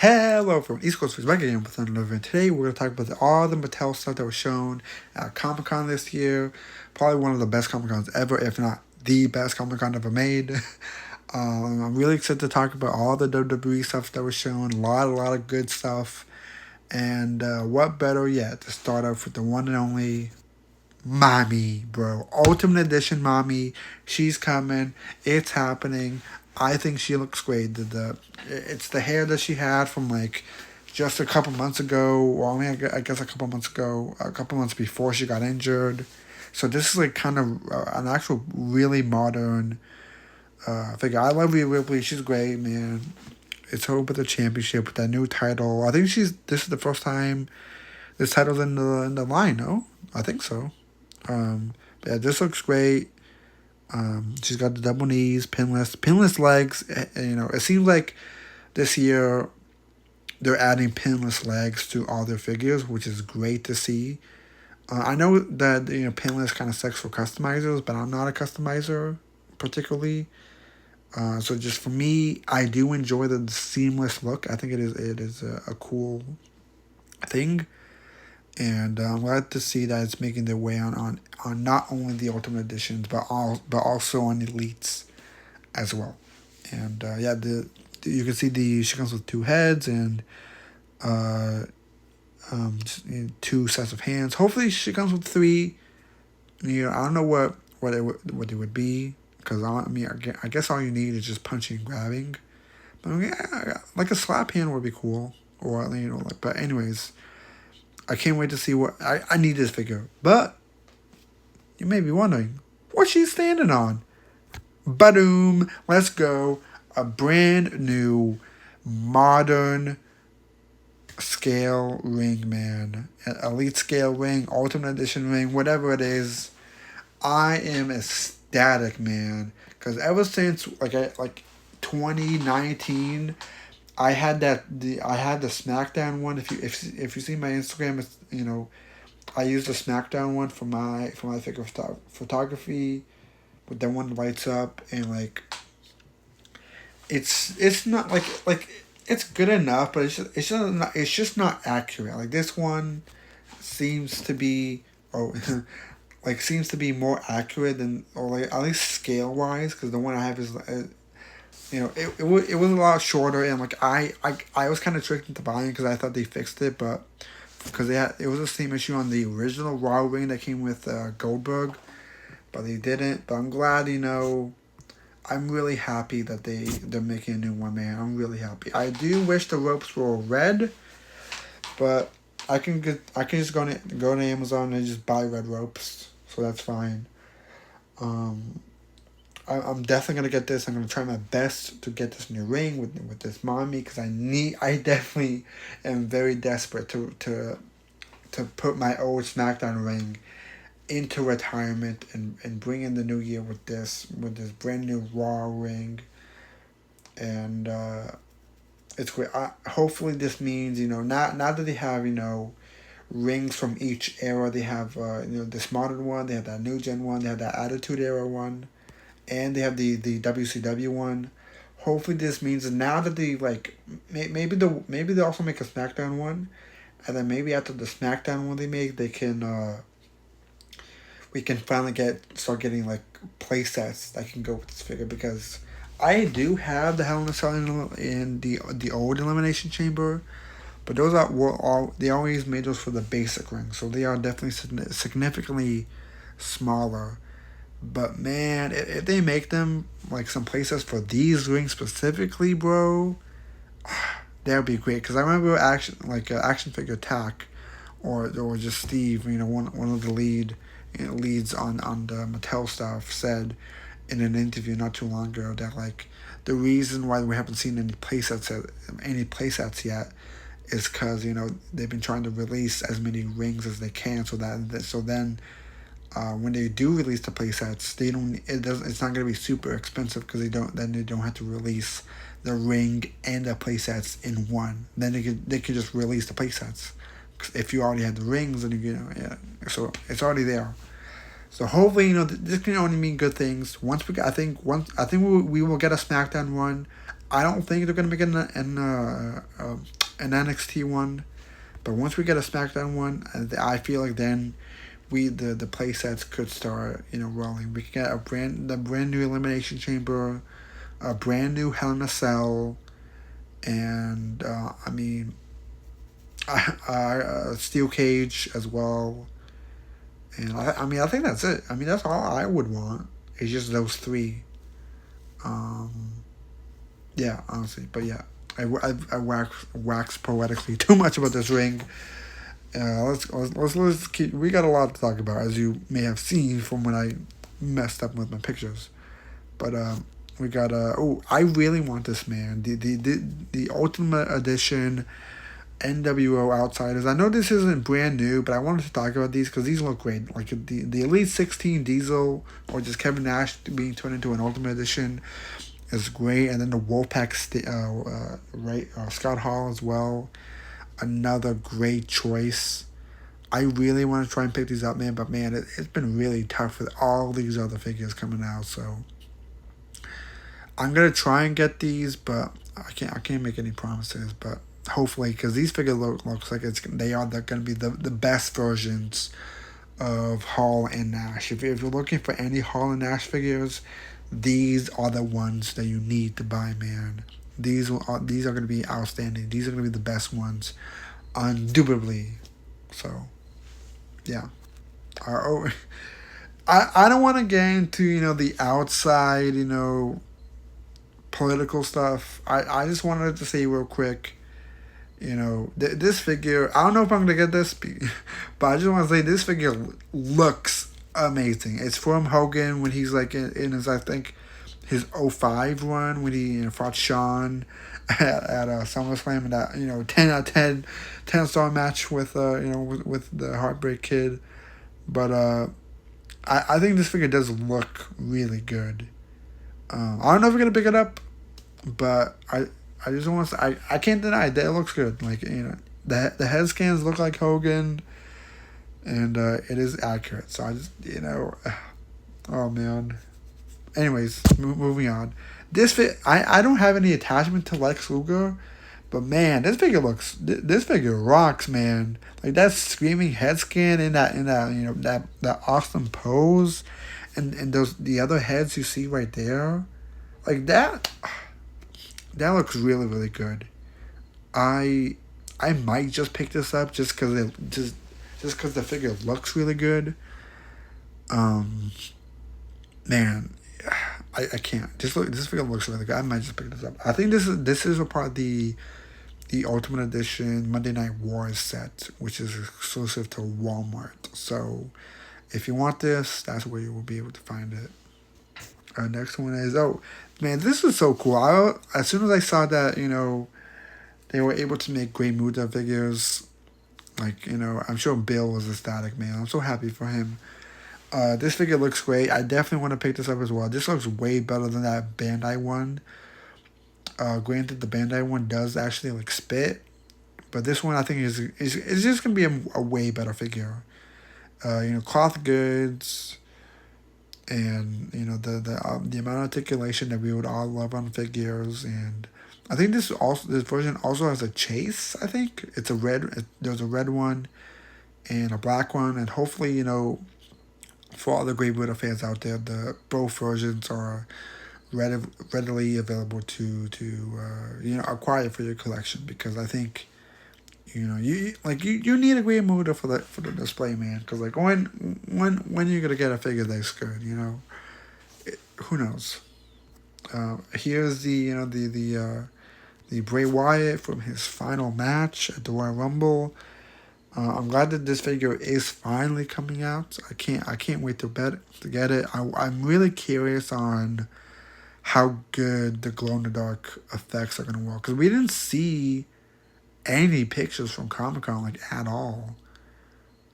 Hello from East Coast Foods back again with another event. Today we're going to talk about all the Mattel stuff that was shown at Comic Con this year. Probably one of the best Comic Cons ever, if not the best Comic Con ever made. I'm really excited to talk about all the WWE stuff that was shown. A lot of good stuff. And what better yet to start off with the one and only Mommy, bro. Ultimate Edition Mommy. She's coming. It's happening. I think she looks great. It's the hair that she had from like just a couple months ago. Well, I mean, I guess a couple months ago, a couple months before she got injured. So this is like kind of an actual really modern figure. I love Rhea Ripley. She's great, man. It's her with the championship with that new title. I think this is the first time this title's in the line. No, I think so. Yeah, this looks great. She's got the double knees, pinless legs. It seems like this year they're adding pinless legs to all their figures, which is great to see. I know that pinless kind of sucks for customizers, but I'm not a customizer particularly. So just for me, I do enjoy the seamless look. I think it is a cool thing. And I'm glad to see that it's making their way on not only the Ultimate Editions, but also on Elites as well. And you can see she comes with two heads and two sets of hands. Hopefully she comes with three. I don't know what it would be, because I guess all you need is just punching and grabbing. But like a slap hand would be cool, or But anyways. I can't wait to see what I need this figure. But you may be wondering, what's she standing on? Ba-doom! Let's go. A brand new modern scale ring, man. An elite scale ring, ultimate edition ring, whatever it is. I am ecstatic, man. Because ever since like 2019, I had the SmackDown one. If you see my Instagram, it's, I use the SmackDown one for my figure photography, with that one lights up, and like it's not like it's good enough, but it's just not accurate. Like this one seems to be seems to be more accurate than, or like at least scale wise, because the one I have is. It was a lot shorter, and like I was kind of tricked into buying because I thought they fixed it, but because it was the same issue on the original Raw ring that came with Goldberg, but they didn't. But I'm glad, I'm really happy that they're making a new one, man. I'm really happy. I do wish the ropes were red, but I can just go to Amazon and just buy red ropes, so that's fine. I'm definitely gonna get this. I'm gonna try my best to get this new ring with this Mommy, because I definitely am very desperate to put my old SmackDown ring into retirement and bring in the new year with this brand new Raw ring, and it's great. Hopefully this means not that they have rings from each era. They have this modern one. They have that new gen one. They have that Attitude Era one. And they have the WCW one. Hopefully this means that now that they maybe they also make a SmackDown one, and then maybe after the SmackDown one they make, they can we can finally start getting like play sets that can go with this figure, because I do have the Hell in a Cell in the old Elimination Chamber, but those they always made those for the basic ring, so they are definitely significantly smaller. But man, if they make them like some places for these rings specifically, bro, that would be great. Because I remember action figure Attack, or just Steve, one of the leads on the Mattel stuff, said in an interview not too long ago that like the reason why we haven't seen any playsets yet is because they've been trying to release as many rings as they can, so then. When they do release the playsets, it's not gonna be super expensive, because they don't have to release the ring and the playsets in one. Then they could just release the playsets. If you already had the rings, then so it's already there. So hopefully this can only mean good things. I think we will get a SmackDown one. I don't think they're gonna make an NXT one, but once we get a SmackDown one, I feel like then the play sets could start rolling. We could get the brand new Elimination Chamber, a brand new Hell in a Cell, and I mean, a steel cage as well. And I mean, I think that's it. I mean, that's all I would want. It's just those three. Um, yeah, honestly, but yeah, I wax poetically too much about this ring. Let's keep. We got a lot to talk about, as you may have seen from when I messed up with my pictures. But we got oh, I really want this, man. The Ultimate Edition NWO Outsiders. I know this isn't brand new, but I wanted to talk about these because these look great. Like the Elite 16 Diesel, or just Kevin Nash being turned into an Ultimate Edition, is great. And then the Wolfpack Scott Hall as well. Another great choice. I really want to try and pick these up, man, but man, it's been really tough with all these other figures coming out. So I'm gonna try and get these, but I can't make any promises. But hopefully, because these figures looks like they're gonna be the best versions of Hall and Nash. If you're looking for any Hall and Nash figures, these are the ones that you need to buy, man. These are going to be outstanding. These are going to be the best ones, indubitably. So, yeah. I don't want to get into the outside political stuff. I just wanted to say real quick, this figure. I don't know if I'm gonna get this, but I just want to say this figure looks amazing. It's from Hogan when he's like in his, I think, his 05 run when he fought Shawn at SummerSlam in that 10 out of 10 star match with with the Heartbreak Kid. But I think this figure does look really good. I don't know if we're gonna pick it up, but I just want to say, I can't deny that it looks good. Like the head scans look like Hogan, and it is accurate. So I just oh man. Anyways, moving on. I don't have any attachment to Lex Luger, but man, this figure rocks, man. Like that screaming head scan in that that awesome pose, and the other heads you see right there, like that looks really, really good. I might just pick this up just because the figure looks really good. Man, I can't. This figure looks really good. I might just pick this up. I think this is a part of the Ultimate Edition Monday Night Wars set, which is exclusive to Walmart. So if you want this, that's where you will be able to find it. Our next one is, oh man, this is so cool. As soon as I saw that they were able to make Great Muta figures, like I'm sure Bill was ecstatic, man. I'm so happy for him. This figure looks great. I definitely want to pick this up as well. This looks way better than that Bandai one. Granted, the Bandai one does actually spit, but this one I think is just gonna be a way better figure. Cloth goods, and the amount of articulation that we would all love on figures, and I think this version also has a chase. I think it's there's a red one, and a black one, and hopefully for all the Great Buddha fans out there, both versions are readily available to acquire for your collection, because I think you need a Great Buddha for the display, man. Because when you're gonna get a figure that's good, who knows? Here's the Bray Wyatt from his final match at the Royal Rumble. I'm glad that this figure is finally coming out. I can't wait to get it. I'm really curious on how good the glow in the dark effects are gonna work, because we didn't see any pictures from Comic-Con at all.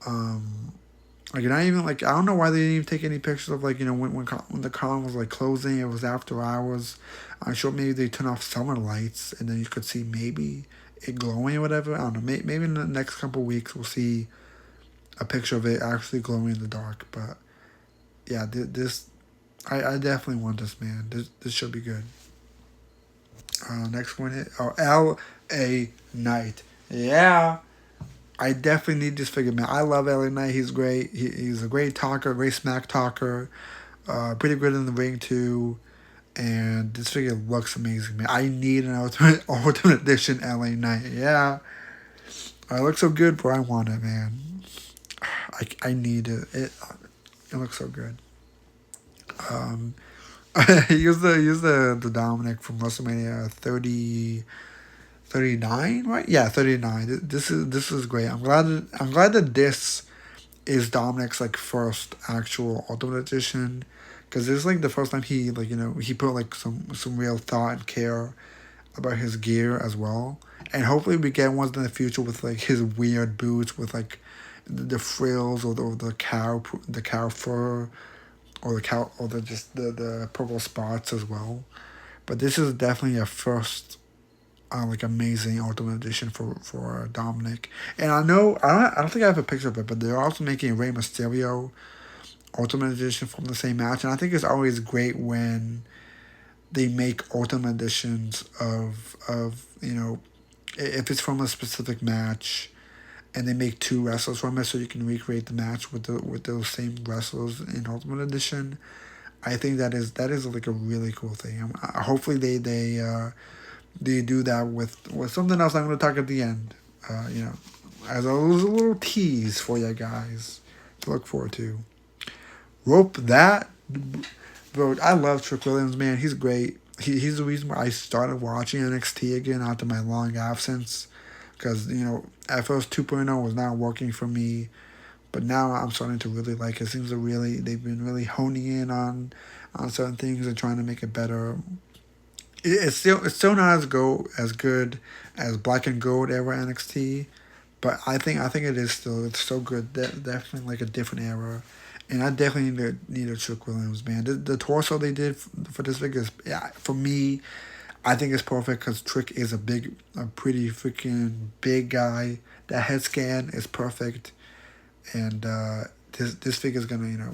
Not even I don't know why they didn't even take any pictures of when the con was closing. It was after hours. I'm sure maybe they turn off summer lights and then you could see maybe it glowing or whatever. I don't know. Maybe in the next couple of weeks we'll see a picture of it actually glowing in the dark. But yeah, I definitely want this, man. This should be good. Next one is L.A. Knight. Yeah, I definitely need this figure, man. I love L.A. Knight. He's great. He's a great talker, great smack talker. Pretty good in the ring too. And this figure looks amazing, man. I need an ultimate edition L.A. Knight. Yeah, it looks so good, but I want it, man. I need it. It looks so good. Um, use the Dominic from WrestleMania 39, right? Yeah, 39. This is great. I'm glad that this is Dominic's like first actual Ultimate Edition, because this is like the first time he like he put like some real thought and care about his gear as well. And hopefully we get ones in the future with like his weird boots with like the frills or the cow fur or the cow or the just the purple spots as well. But this is definitely a first like amazing Ultimate Edition for Dominic. And I don't think I have a picture of it, but they're also making Rey Mysterio Ultimate Edition from the same match. And I think it's always great when they make Ultimate Editions of if it's from a specific match and they make two wrestlers from it, so you can recreate the match with those same wrestlers in Ultimate Edition. I think that is like a really cool thing. Hopefully they do that with something else I'm going to talk at the end. As a little tease for you guys to look forward to. Rope that, bro. I love Trick Williams, man. He's great. He's the reason why I started watching NXT again after my long absence. Because, at first 2.0 was not working for me. But now I'm starting to really like it. It seems they've been really honing in on certain things and trying to make it better. It's still not as good as Black and Gold era NXT, but I think it's so good. Definitely like a different era, and I definitely need a Trick Williams, man. The torso they did for this figure is, yeah, for me, I think it's perfect because Trick is a pretty freaking big guy. That head scan is perfect, and this figure is gonna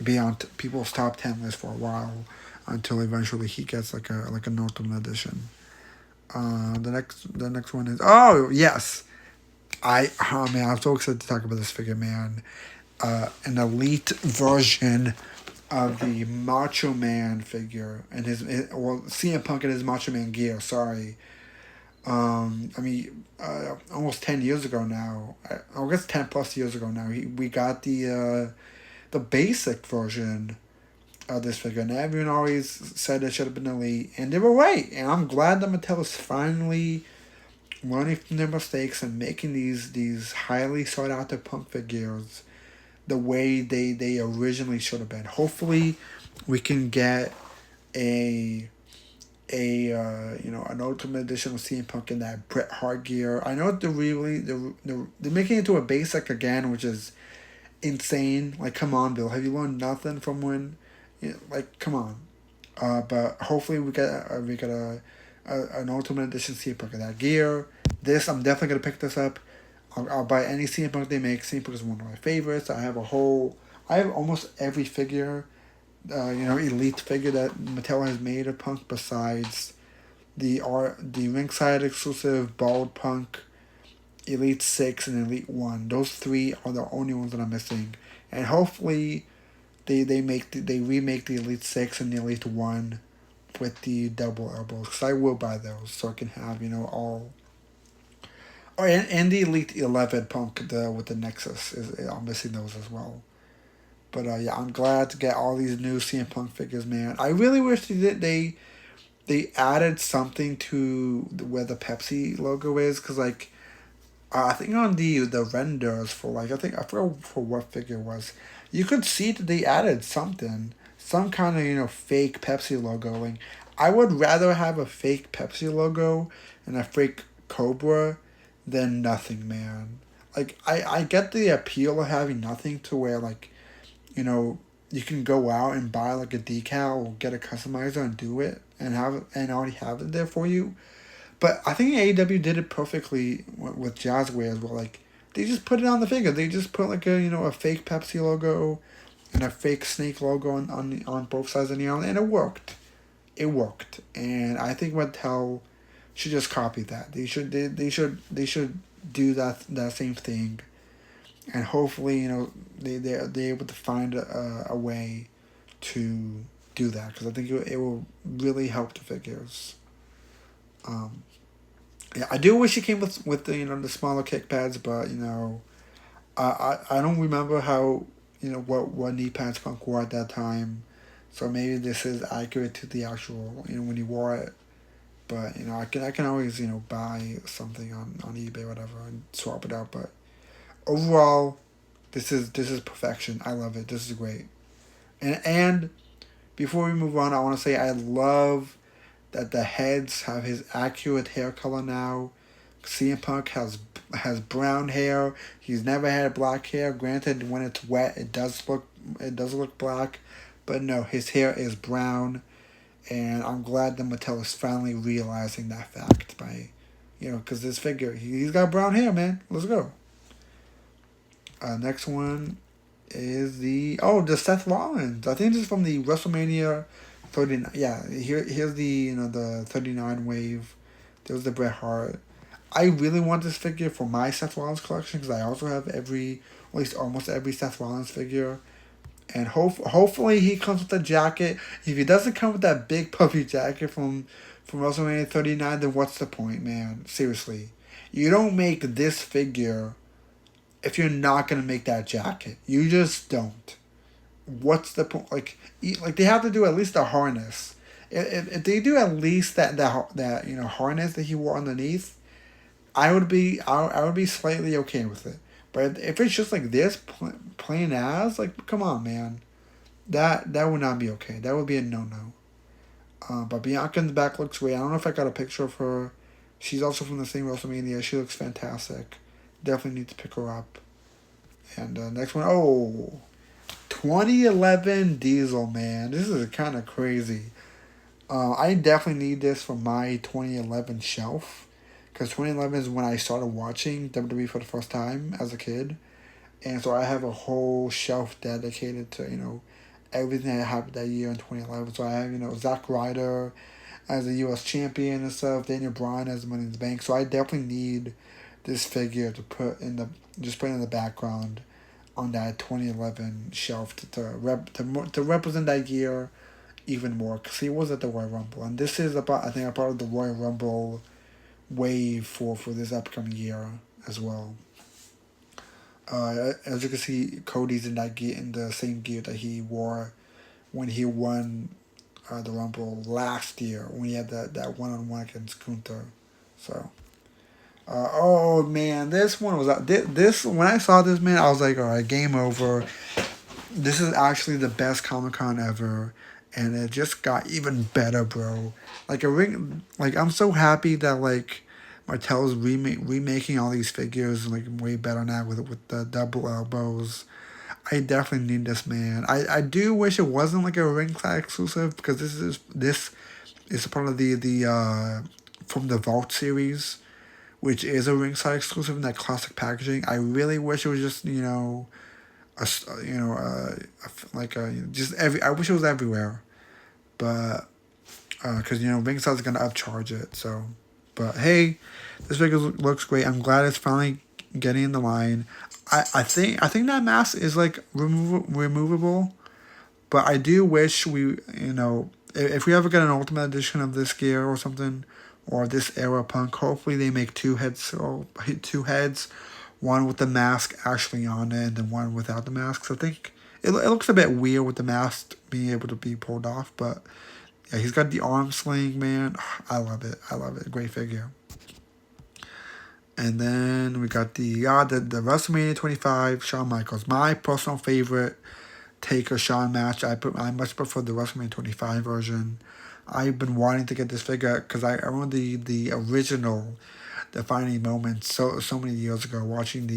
be on people's top 10 list for a while until eventually he gets like an Ultimate Edition. The next one is, oh yes, man, I'm so excited to talk about this figure, man. An elite version of the Macho Man figure and CM Punk and his Macho Man gear. Sorry, almost 10 years ago now. I guess 10 plus years ago now. We got the basic version of this figure, and everyone always said it should have been elite, and they were right. And I'm glad that Mattel is finally learning from their mistakes and making these highly sought after Punk figures the way they originally should have been. Hopefully, we can get an Ultimate Edition of CM Punk in that Bret Hart gear. I know they're making it into a basic again, which is insane. Like, come on, Bill, have you learned nothing from when? Like, come on. But hopefully we get an Ultimate Edition CM Punk of that gear. I'm definitely gonna pick this up. I'll buy any CM Punk they make. CM Punk is one of my favorites. I have almost every figure, elite figure that Mattel has made of Punk besides the ringside exclusive Bald Punk, Elite 6 and Elite 1. Those three are the only ones that I'm missing. And hopefully they remake the Elite 6 and the Elite 1 with the double elbows, because I will buy those so I can have all. Oh, and the Elite 11 Punk with the Nexus I'm missing those as well. But yeah, I'm glad to get all these new CM Punk figures, man. I really wish they added something to where the Pepsi logo is, because like I think on the renders for I forgot for what figure it was, you could see that they added some kind of fake Pepsi logo. Like, I would rather have a fake Pepsi logo and a fake Cobra than nothing, man. Like, I get the appeal of having nothing to where you can go out and buy like a decal or get a customizer and do it and already have it there for you. But I think AEW did it perfectly with Jazzware as well. Like, they just put it on the figure. They just put like a fake Pepsi logo and a fake Snake logo on both sides of the arm, and it worked. it worked, and I think Mattel should just copy that. They should do that same thing, and hopefully they're able to find a way to do that, because I think it will really help the figures. Um, yeah, I do wish it came with the the smaller kick pads, but I don't remember how what knee pads Punk wore at that time, so maybe this is accurate to the actual when he wore it. But I can always buy something on eBay or whatever and swap it out. But overall, this is perfection. I love it. This is great. And before we move on, I want to say I love that the heads have his accurate hair color now. CM Punk has brown hair. He's never had black hair. Granted, when it's wet, it does look black, but no, his hair is brown, and I'm glad that Mattel is finally realizing that fact by, because this figure he's got brown hair, man. Let's go. Next one is the Seth Rollins. I think this is from the WrestleMania 39. Yeah, here's the 39 wave. There was the Bret Hart. I really want this figure for my Seth Rollins collection, because I also have at least almost every Seth Rollins figure. And hopefully he comes with a jacket. If he doesn't come with that big puffy jacket from WrestleMania 39, then what's the point, man? Seriously. You don't make this figure if you're not going to make that jacket. You just don't. What's the point? Like they have to do at least a harness. If they do at least that harness that he wore underneath, I would be slightly okay with it. But if it's just like this, plain as, like, come on, man. That would not be okay. That would be a no-no. But Bianca in the back looks great. I don't know if I got a picture of her. She's also from the same WrestleMania. She looks fantastic. Definitely need to pick her up. And next one, 2011 Diesel, man. This is kind of crazy. I definitely need this for my 2011 shelf, because 2011 is when I started watching WWE for the first time as a kid. And so I have a whole shelf dedicated to, everything that happened that year in 2011. So I have, Zack Ryder as a U.S. champion and stuff, Daniel Bryan as Money in the Bank. So I definitely need this figure to put in the background on that 2011 shelf to represent that year even more, because he was at the Royal Rumble. And this is I think a part of the Royal Rumble wave for this upcoming year as well. As you can see, Cody's in the same gear that he wore when he won the Rumble last year, when he had that one-on-one against Gunther. So, oh man, this one was this when I saw this, man, I was like, all right, game over. This is actually the best Comic-Con ever, and it just got even better, bro. I'm so happy that Mattel's remaking all these figures way better now with the double elbows. I definitely need this, man. I do wish it wasn't a ringside exclusive, because this is a part of the from the Vault series, which is a ringside exclusive in that classic packaging. I really wish it was just I wish it was everywhere, but because ringside's gonna upcharge it. So, but hey, this figure looks great. I'm glad it's finally getting in the line. I think that mask is removable, but I do wish we if we ever get an Ultimate Edition of this gear or something, or this era Punk, hopefully they make two heads, one with the mask actually on it, and then one without the mask. So I think it looks a bit weird with the mask being able to be pulled off, but yeah, he's got the arm sling, man. I love it. Great figure. And then we got the WrestleMania 25 Shawn Michaels, my personal favorite Taker Shawn match. I much prefer the WrestleMania 25 version. I've been wanting to get this figure because I remember the original defining moments so many years ago, watching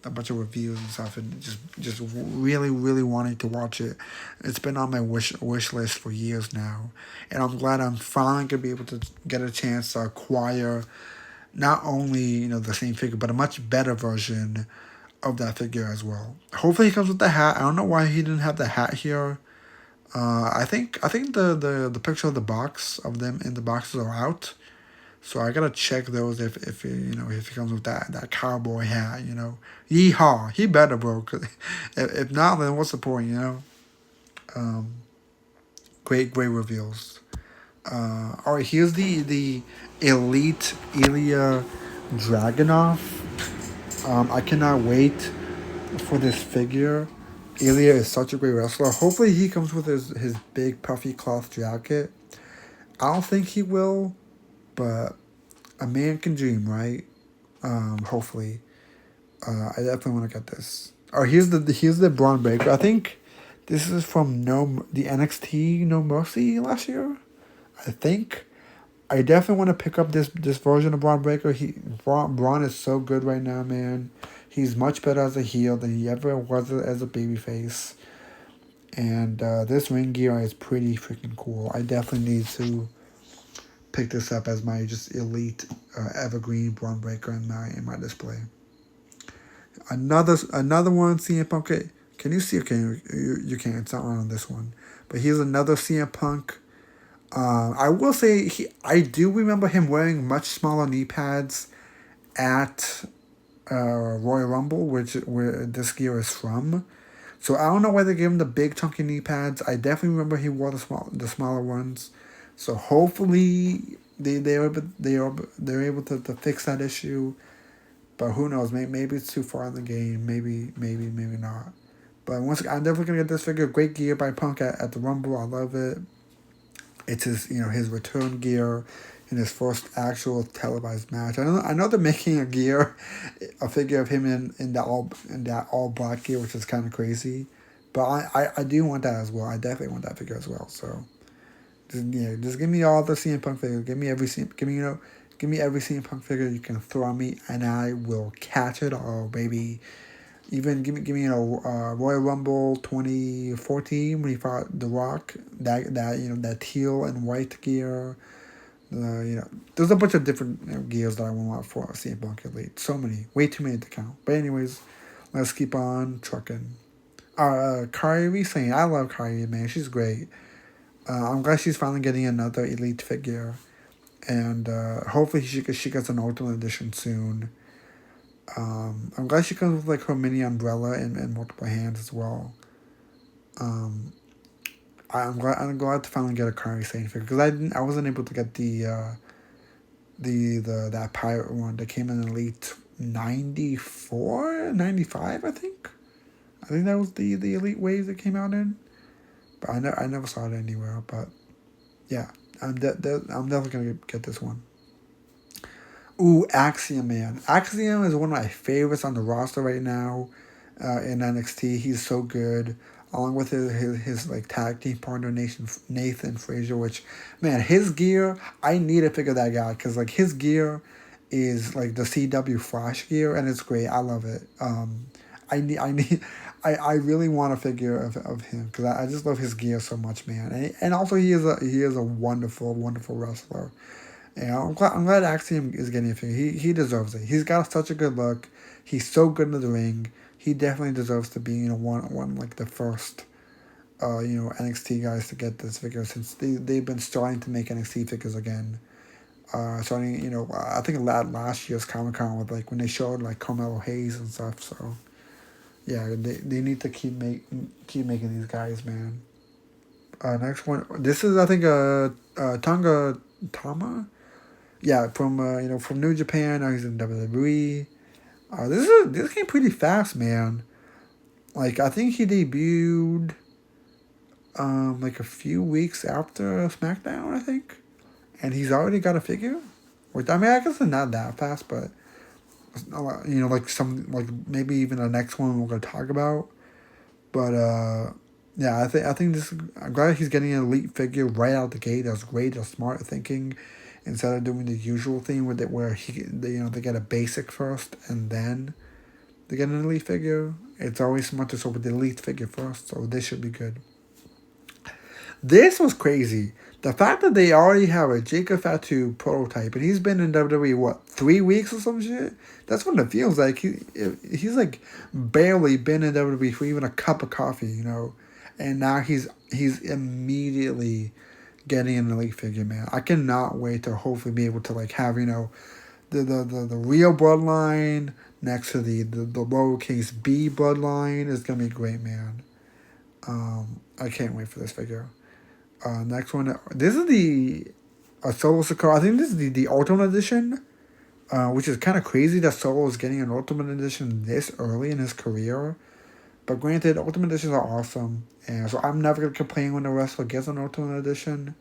a bunch of reviews and stuff, and just really wanting to watch it. It's been on my wish list for years now, and I'm glad I'm finally gonna be able to get a chance to acquire not only the same figure, but a much better version of that figure as well. Hopefully he comes with the hat. I don't know why he didn't have the hat here. I think the picture of the box of them in the boxes are out. So I gotta check those if if he comes with that cowboy hat, yeehaw, he better, bro. 'Cause if not, then what's the point, Um, great reveals. All right, here's the elite Ilya Dragunov. I cannot wait for this figure. Ilya is such a great wrestler. Hopefully he comes with his big puffy cloth jacket. I don't think he will, but a man can dream, right? Hopefully. I definitely want to get this. Oh, here's the Braun Breaker. I think this is from the NXT No Mercy last year. I think. I definitely want to pick up this version of Braun Breaker. Braun is so good right now, man. He's much better as a heel than he ever was as a babyface. And this ring gear is pretty freaking cool. I definitely need to pick this up as my just elite evergreen Braun Breaker in my display. Another one, CM Punk. Can you see? Okay, you can't. It's not on this one. But here's another CM Punk. I will say I do remember him wearing much smaller knee pads at Royal Rumble, where this gear is from. So I don't know why they gave him the big chunky knee pads. I definitely remember he wore the smaller ones. So hopefully they're able to fix that issue. But who knows? Maybe it's too far in the game. Maybe not. But once again, I'm definitely gonna get this figure. Great gear by Punk at the Rumble. I love it. It's his return gear in his first actual televised match. I know they're making a figure of him in that all black gear, which is kind of crazy, but I do want that as well. I definitely want that figure as well. So just give me all the CM Punk figures. Give me every CM Punk figure you can throw at me, and I will catch it all, baby. Even give me Royal Rumble 2014 when he fought The Rock, that teal and white gear. There's a bunch of different gears that I want for CM Punk Elite. So many, way too many to count. But anyways, let's keep on trucking. Kyrie Sane, I love Kyrie, man. She's great. I'm glad she's finally getting another Elite figure, and hopefully she gets an Ultimate Edition soon. I'm glad she comes with like her mini umbrella and multiple hands as well. I'm glad to finally get a Kyrie Sane figure because I wasn't able to get that pirate one that came in Elite 94, 95, I think. I think that was the Elite wave that came out in, but I never saw it anywhere. But yeah, I'm definitely gonna get this one. Ooh, Axiom, man. Axiom is one of my favorites on the roster right now in NXT. He's so good. Along with his like tag team partner, Nathan Frazier, which, man, his gear, I need to figure that guy because like his gear is like the CW Flash gear and it's great. I love it. I really want a figure of him because I just love his gear so much, man. And also he is a wonderful wrestler. And I'm glad Axiom is getting a figure. He deserves it. He's got such a good look. He's so good in the ring. He definitely deserves to be one like the first NXT guys to get this figure since they've been starting to make NXT figures again. Starting I think last year's Comic-Con with like when they showed like Carmelo Hayes and stuff. So yeah, they need to keep making these guys, man. Next one. This is I think Tonga Tama. Yeah, from New Japan. Now he's in WWE. This came pretty fast, man. Like I think he debuted, like a few weeks after SmackDown, I think, and he's already got a figure. Which I mean, I guess it's not that fast, but like like maybe even the next one we're gonna talk about. But yeah, I think this. I'm glad he's getting an elite figure right out the gate. That's great. That's smart thinking. Instead of doing the usual thing with it, where they get a basic first and then they get an elite figure. It's always smart to start with the elite figure first. So this should be good. This was crazy. The fact that they already have a Jacob Fatu prototype and he's been in WWE what 3 weeks or some shit. That's what it feels like. He's like barely been in WWE for even a cup of coffee, and now he's immediately getting an elite figure, man. I cannot wait to hopefully be able to like have the real bloodline next to the lowercase b bloodline is gonna be great, man. I can't wait for this figure. Next one, this is the Solo Sakura. I think this is the Ultimate Edition, which is kind of crazy that Solo is getting an Ultimate Edition this early in his career. But granted, Ultimate Editions are awesome, and so I'm never gonna complain when a wrestler gets an Ultimate Edition.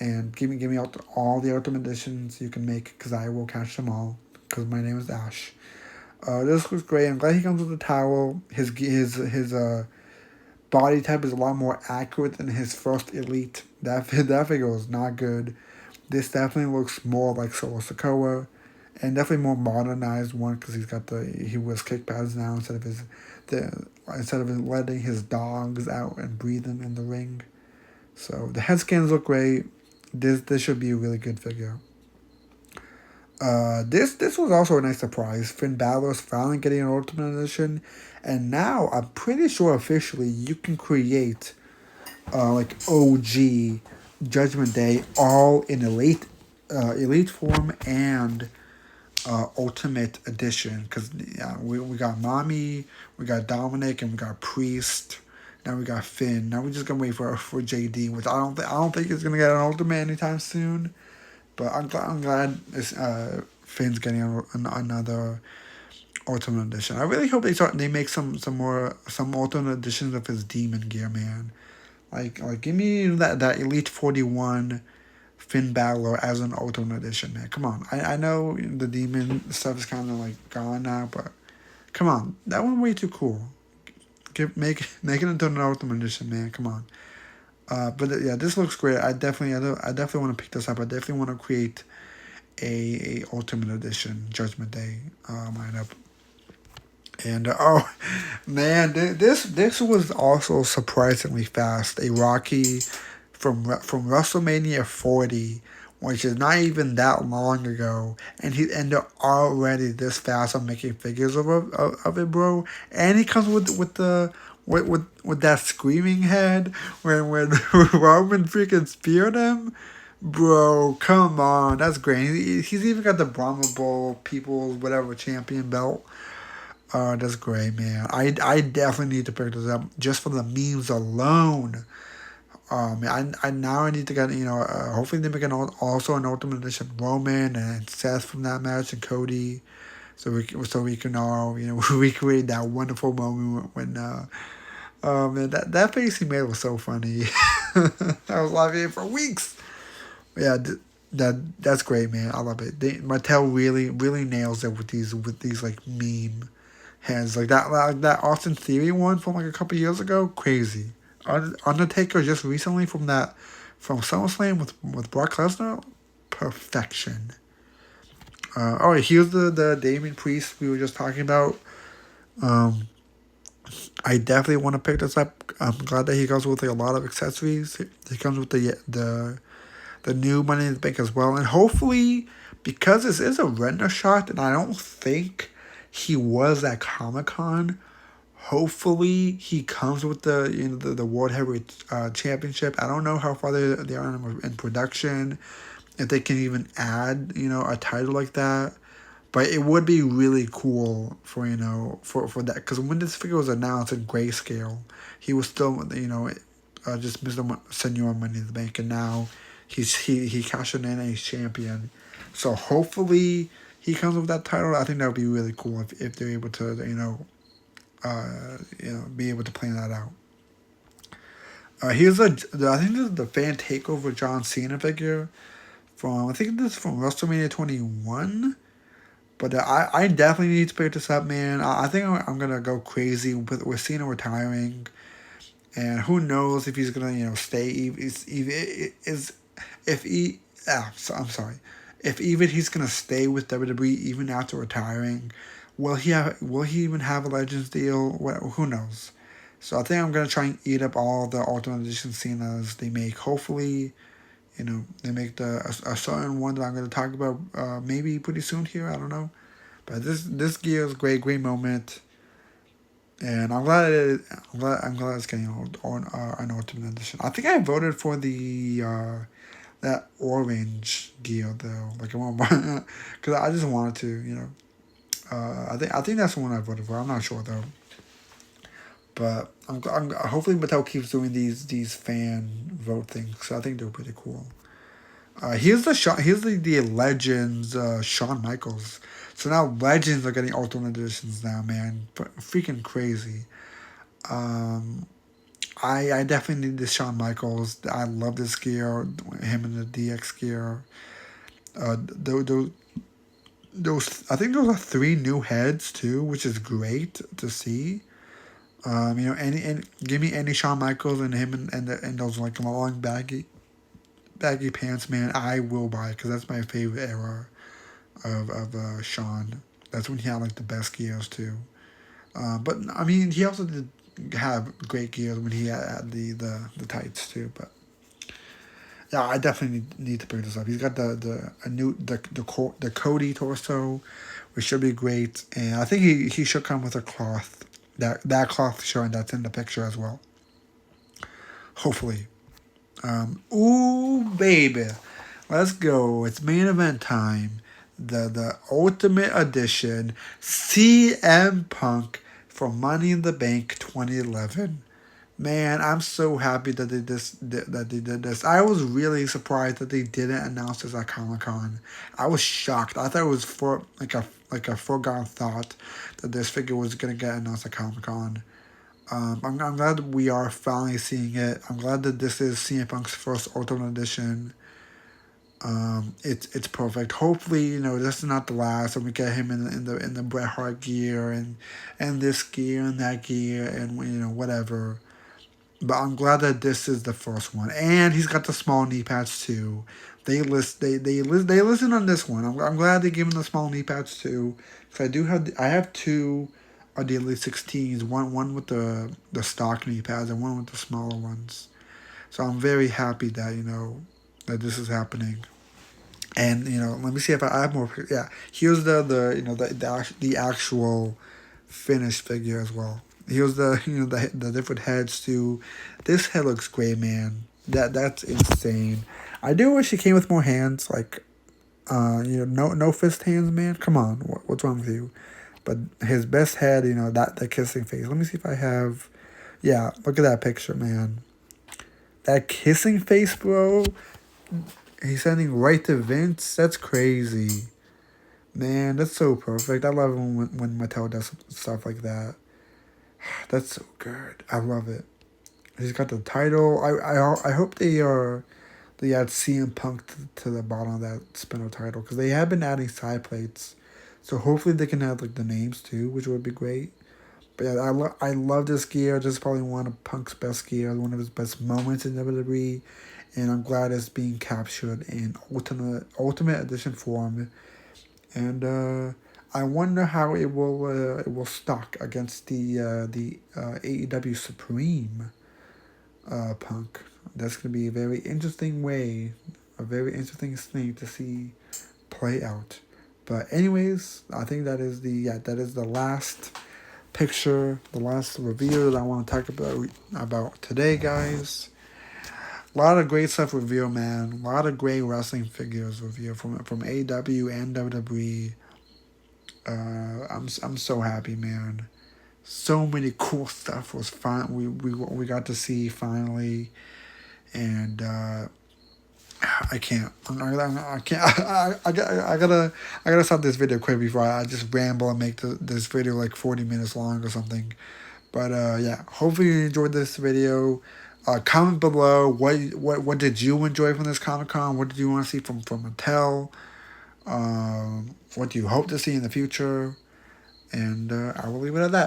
And give me all the Ultimate Editions you can make, because I will catch them all. Because my name is Ash. This looks great. I'm glad he comes with a towel. His body type is a lot more accurate than his first Elite. That figure was not good. This definitely looks more like Solo Sikoa, and definitely more modernized one, because he wears kick pads now instead of letting his dogs out and breathe them in the ring. So the head scans look great. This should be a really good figure. This was also a nice surprise. Finn Balor's finally getting an Ultimate Edition, and now I'm pretty sure officially you can create like OG Judgment Day all in elite form and Ultimate Edition, because we got Mommy, we got Dominic, and we got Priest. Now we got Finn. Now we're just gonna wait for JD, which I don't think it's gonna get an Ultimate anytime soon. But I'm glad Finn's getting another Ultimate Edition. I really hope they make some Ultimate Editions of his Demon gear, man. Like give me that Elite 41 Finn Balor as an Ultimate Edition, man. Come on. I know the Demon stuff is kind of like gone now, but come on, that one way too cool. Make it into an Ultimate Edition, man. Come on. But yeah, this looks great. I definitely want to pick this up. I definitely want to create a Ultimate Edition Judgment Day lineup. And oh man, this was also surprisingly fast. A Rocky from WrestleMania 40, which is not even that long ago, and they're already this fast on making figures of it, bro. And he comes with that screaming head when Roman freaking speared him. Bro, come on, that's great. He's even got the Brahma Bull People's whatever champion belt. That's great, man. I definitely need to pick this up just for the memes alone. I now need to get hopefully they make also an Ultimate Edition Roman and Seth from that match and Cody, so we can all recreate that wonderful moment when man, that face he made was so funny. I was laughing at it for weeks. Yeah, that's great, man. I love it. Mattel really nails it with these like meme hands like that Austin Theory one from like a couple years ago. Crazy. Undertaker just recently from SummerSlam with Brock Lesnar, perfection. Alright, here's the Damien Priest we were just talking about. I definitely want to pick this up. I'm glad that he comes with a lot of accessories. He comes with the new Money in the Bank as well, and hopefully, because this is a render shot, and I don't think he was at Comic-Con. Hopefully he comes with the World Heavyweight Championship. I don't know how far they are in production, if they can even add a title like that, but it would be really cool for that, because when this figure was announced in grayscale, he was still just Mr. Senor Money in the Bank, and now he cashed in and he's champion. So hopefully he comes with that title. I think that would be really cool if they're able to be able to plan that out. Here's I think this is the Fan Takeover John Cena figure I think this is from WrestleMania 21. But I definitely need to pick this up, man. I think I'm gonna go crazy with Cena retiring, and who knows if he's gonna stay. I'm sorry. If even he's gonna stay with WWE even after retiring. Will he even have a Legends deal? Well, who knows? So I think I'm gonna try and eat up all the Ultimate Edition Cenas they make. Hopefully, they make a certain one that I'm gonna talk about maybe pretty soon here. I don't know, but this gear is great moment. And I'm glad it's getting on an Ultimate Edition. I think I voted for the that orange gear though. Like I want because I just wanted to, you know. I think that's the one I voted for. I'm not sure though. But I'm hopefully Mattel keeps doing these fan vote things. So I think they're pretty cool. Here's the Legends Shawn Michaels. So now Legends are getting Ultimate Editions now, man. Freaking crazy. Um, I definitely need this Shawn Michaels. I love this gear. Him in the DX gear. Those I think those are three new heads too, which is great to see. You know, any give me any Shawn Michaels and him and those like long baggy pants, man. I will buy it because that's my favorite era of Shawn. That's when he had like the best gears too. But I mean, he also did have great gears when he had the tights too. But yeah, I definitely need to pick this up. He's got the a new the Cody torso, which should be great, and I think he should come with a cloth that cloth shirt that's in the picture as well. Hopefully. Ooh baby, let's go! It's main event time. The Ultimate Edition CM Punk for Money in the Bank 2011. Man, I'm so happy that they did this. I was really surprised that they didn't announce this at Comic Con. I was shocked. I thought it was for like a foregone thought that this figure was gonna get announced at Comic Con. I'm glad we are finally seeing it. I'm glad that this is CM Punk's first Ultimate Edition. It's perfect. Hopefully, you know, this is not the last, and we get him in the Bret Hart gear and this gear and that gear and you know whatever. But I'm glad that this is the first one, and he's got the small knee pads too. They listen on this one. I'm glad they give him the small knee pads too, because I have two of the Elite 16s. One with the stock knee pads and one with the smaller ones. So I'm very happy that you know that this is happening. And you know, let me see if I have more. Yeah, here's the you know the actual finished figure as well. Here's the you know the different heads too. This head looks great, man. That's insane. I do wish he came with more hands, like you know no fist hands, man. Come on, what's wrong with you? But his best head, you know that kissing face. Let me see if I have. Yeah, look at that picture, man. That kissing face, bro. He's sending right to Vince. That's crazy. Man, that's so perfect. I love it when Mattel does stuff like that. That's so good. I love it. He's got the title. I hope they add CM Punk to the bottom of that spinner title because they have been adding side plates, so hopefully they can add like the names too, which would be great. But yeah, I love this gear. This is probably one of Punk's best gear, one of his best moments in WWE, and I'm glad it's being captured in Ultimate Edition form. And I wonder how it will stock against the AEW Supreme Punk. That's gonna be a very interesting a very interesting thing to see play out. But anyways, I think that is the last picture, the last review that I want to talk about today, guys. A lot of great stuff review, man. A lot of great wrestling figures review from AEW and WWE. I'm so happy, man. So many cool stuff was fun. We got to see finally, and I can't. I can't. I gotta stop this video quick before I just ramble and make this video like 40 minutes long or something. But yeah, hopefully you enjoyed this video. Comment below what did you enjoy from this Comic Con? What did you want to see from Mattel? What do you hope to see in the future? And I will leave it at that.